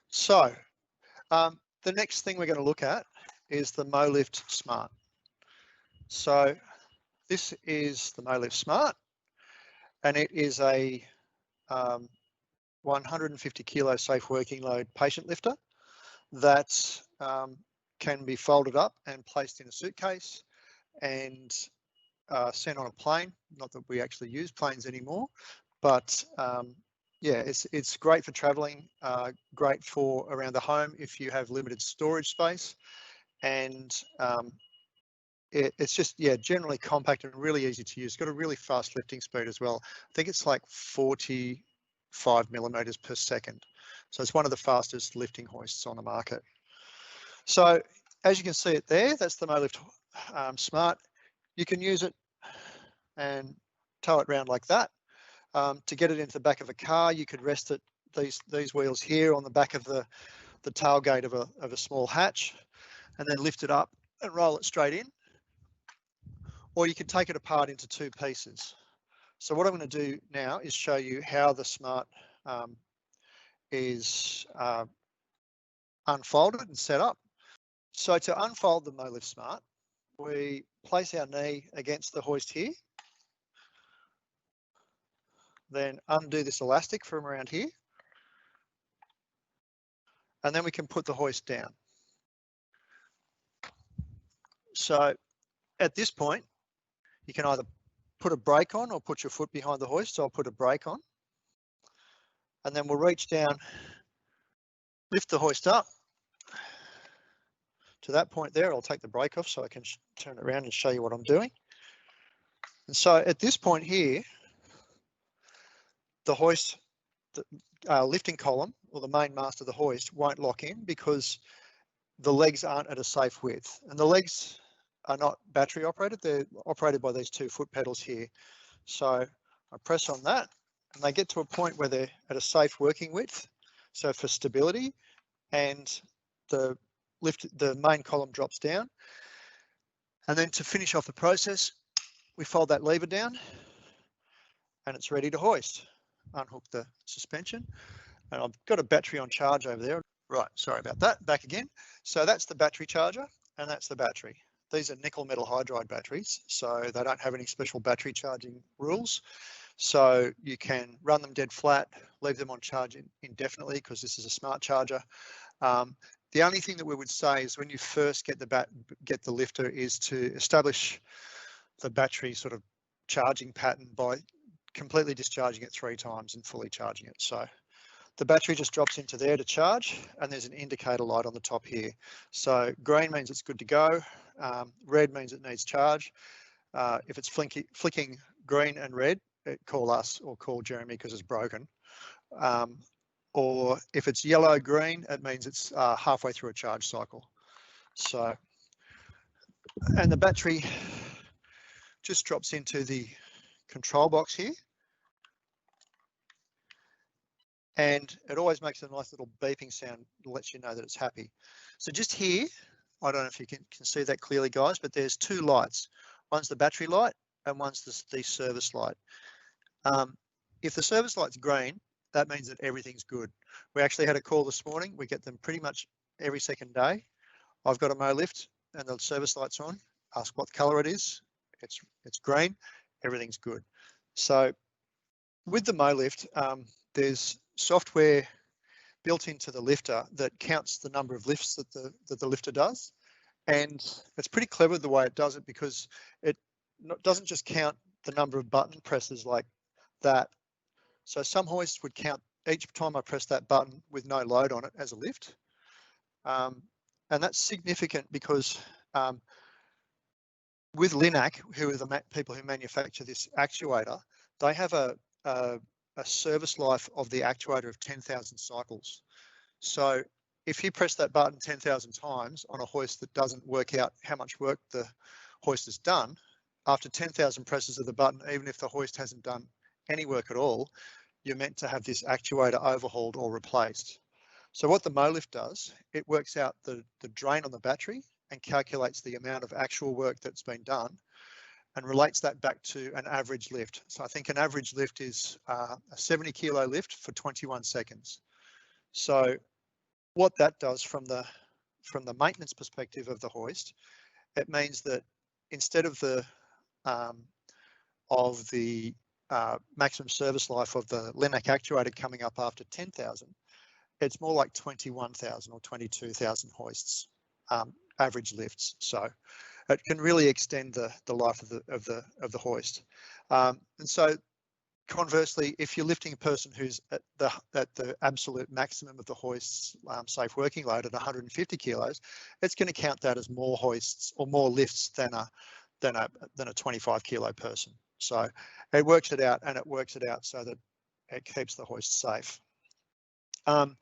So the next thing we're going to look at is the Molift Smart. So this is the Molift Smart, and it is a 150 kilo safe working load patient lifter that can be folded up and placed in a suitcase and sent on a plane. Not that we actually use planes anymore, but yeah, it's great for traveling, great for around the home if you have limited storage space, and it's just, yeah, generally compact and really easy to use. It's got a really fast lifting speed as well. I think it's like 45 millimeters per second. So it's one of the fastest lifting hoists on the market. So as you can see it there, that's the Molift Smart. You can use it and tow it around like that. To get it into the back of a car, you could rest it, these wheels here on the back of the tailgate of a small hatch, and then lift it up and roll it straight in. Or you could take it apart into two pieces. So what I'm going to do now is show you how the Smart is unfolded and set up. So to unfold the Molift Smart, we place our knee against the hoist here, then undo this elastic from around here, and then we can put the hoist down. So at this point, you can either put a brake on or put your foot behind the hoist. So I'll put a brake on, and then we'll reach down, lift the hoist up to that point there. I'll take the brake off so I can turn it around and show you what I'm doing. And so at this point here, the hoist, the lifting column or the main mast of the hoist won't lock in because the legs aren't at a safe width, and the legs are not battery operated. They're operated by these two foot pedals here. So I press on that and they get to a point where they're at a safe working width. So for stability, and the main column drops down. And then to finish off the process, we fold that lever down and it's ready to hoist. Unhook the suspension, and I've got a battery on charge over there. Right, sorry about that, back again. So that's the battery charger and that's the battery. These are nickel metal hydride batteries, so they don't have any special battery charging rules. So you can run them dead flat, leave them on charge indefinitely because this is a smart charger. The only thing that we would say is when you first get the lifter is to establish the battery sort of charging pattern by completely discharging it 3 times and fully charging it. So the battery just drops into there to charge, and there's an indicator light on the top here. So green means it's good to go. Red means it needs charge. If it's flicking green and red, call us or call Jeremy because it's broken. Or if it's yellow green, it means it's halfway through a charge cycle. So, and the battery just drops into the control box here, and it always makes a nice little beeping sound that lets you know that it's happy. So just here, I don't know if you can see that clearly, guys, but there's 2 lights. One's the battery light and one's the service light. If the service light's green, that means that everything's good. We actually had a call this morning. We get them pretty much every second day. I've got a Molift and the service light's on. Ask what colour it is. It's green. Everything's good. So with the Molift, there's software built into the lifter that counts the number of lifts that the lifter does, and it's pretty clever the way it does it because it doesn't just count the number of button presses like that. So some hoists would count each time I press that button with no load on it as a lift, and that's significant because with Linac, who are the people who manufacture this actuator, they have a service life of the actuator of 10,000 cycles. So if you press that button 10,000 times on a hoist that doesn't work out how much work the hoist has done, after 10,000 presses of the button, even if the hoist hasn't done any work at all, you're meant to have this actuator overhauled or replaced. So what the Molift does, it works out the drain on the battery and calculates the amount of actual work that's been done and relates that back to an average lift. So I think an average lift is a 70 kilo lift for 21 seconds. So what that does from the maintenance perspective of the hoist, it means that instead of the maximum service life of the Linac actuator coming up after 10,000, it's more like 21,000 or 22,000 hoists, average lifts. So it can really extend the life of the hoist. And so conversely, if you're lifting a person who's at the absolute maximum of the hoist's safe working load at 150 kilos, it's going to count that as more hoists or more lifts than a 25 kilo person. So it works it out, and it works it out so that it keeps the hoist safe. I'll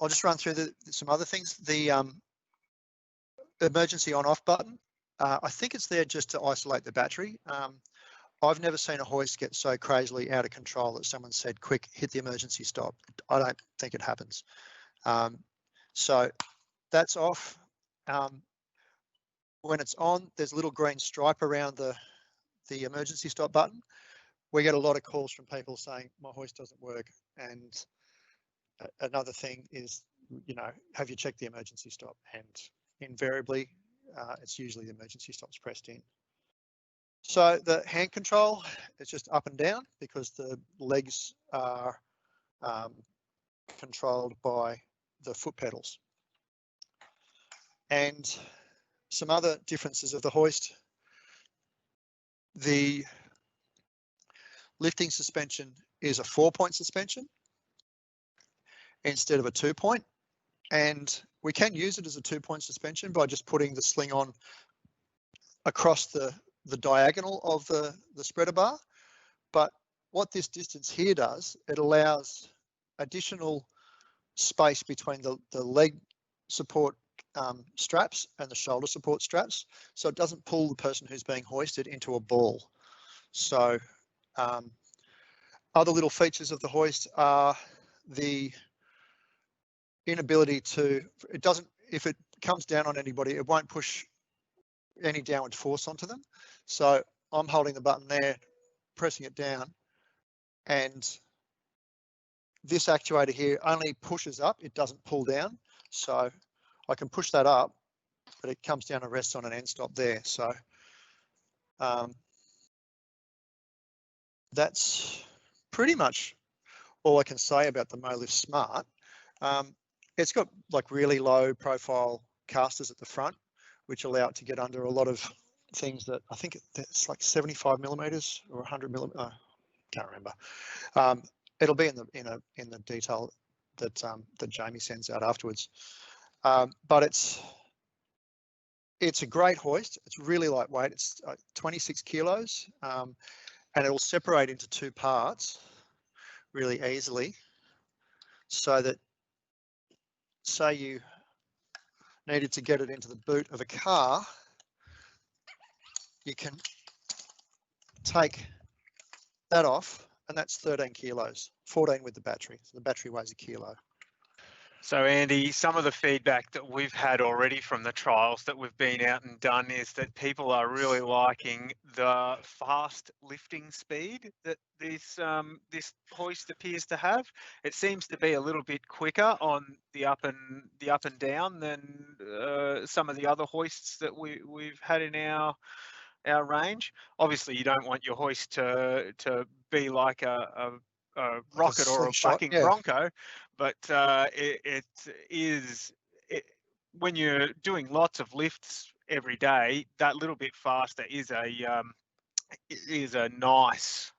just run through some other things. The emergency on-off button, I think it's there just to isolate the battery. I've never seen a hoist get so crazily out of control that someone said, quick, hit the emergency stop. I don't think it happens. So that's off. When it's on, there's a little green stripe around the emergency stop button. We get a lot of calls from people saying, my hoist doesn't work. And another thing is, have you checked the emergency stop? And invariably, it's usually the emergency stop's pressed in. So the hand control is just up and down because the legs are controlled by the foot pedals. And some other differences of the hoist. The lifting suspension is a 4-point suspension instead of a 2-point. And we can use it as a 2-point suspension by just putting the sling on across the diagonal of the spreader bar. But what this distance here does, it allows additional space between the leg support straps and the shoulder support straps, so it doesn't pull the person who's being hoisted into a ball. So other little features of the hoist are the inability to, if it comes down on anybody, it won't push any downward force onto them. So I'm holding the button there, pressing it down, and this actuator here only pushes up, it doesn't pull down. So I can push that up, but it comes down and rests on an end stop there. So that's pretty much all I can say about the Molift Smart. It's got like really low profile casters at the front, which allow it to get under a lot of things that I think it's like 75 millimeters or 100 millimeters. I can't remember. It'll be in the detail that that Jamie sends out afterwards. But it's a great hoist. It's really lightweight. It's 26 kilos, and it'll separate into 2 parts really easily, so that, say you needed to get it into the boot of a car, you can take that off, and that's 13 kilos, 14 with the battery. So the battery weighs a kilo. So Andy, some of the feedback that we've had already from the trials that we've been out and done is that people are really liking the fast lifting speed that this hoist appears to have. It seems to be a little bit quicker on the up and down than some of the other hoists that we've had in our range. Obviously, you don't want your hoist to be like a rocket or a bucking bronco, but when you're doing lots of lifts every day, that little bit faster is a nice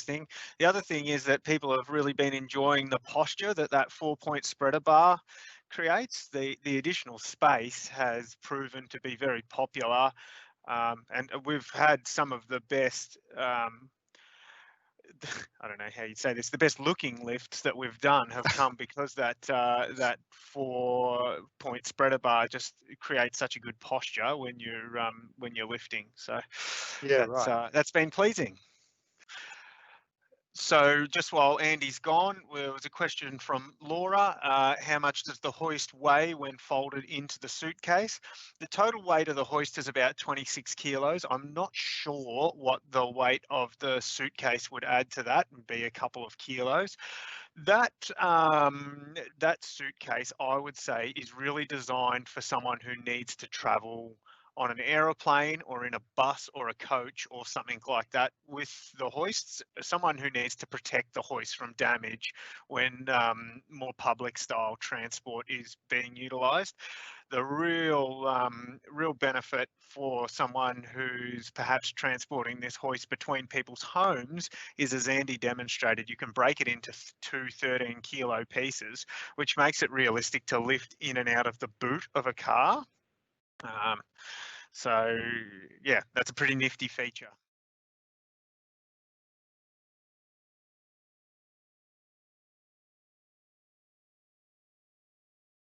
thing. The other thing is that people have really been enjoying the posture that 4-point spreader bar creates. The additional space has proven to be very popular, and we've had some of the best I don't know how you'd say this, the best looking lifts that we've done have come because that 4-point spreader bar just creates such a good posture when you're lifting. So yeah, that's been pleasing. So just while Andy's gone, there was a question from Laura. How much does the hoist weigh when folded into the suitcase? The total weight of the hoist is about 26 kilos. I'm not sure what the weight of the suitcase would add to that, and be a couple of kilos. That that suitcase, I would say, is really designed for someone who needs to travel on an aeroplane or in a bus or a coach or something like that. With the hoists, someone who needs to protect the hoist from damage when more public style transport is being utilised. The real benefit for someone who's perhaps transporting this hoist between people's homes is, as Andy demonstrated, you can break it into two 13-kilo pieces, which makes it realistic to lift in and out of the boot of a car. So yeah, that's a pretty nifty feature.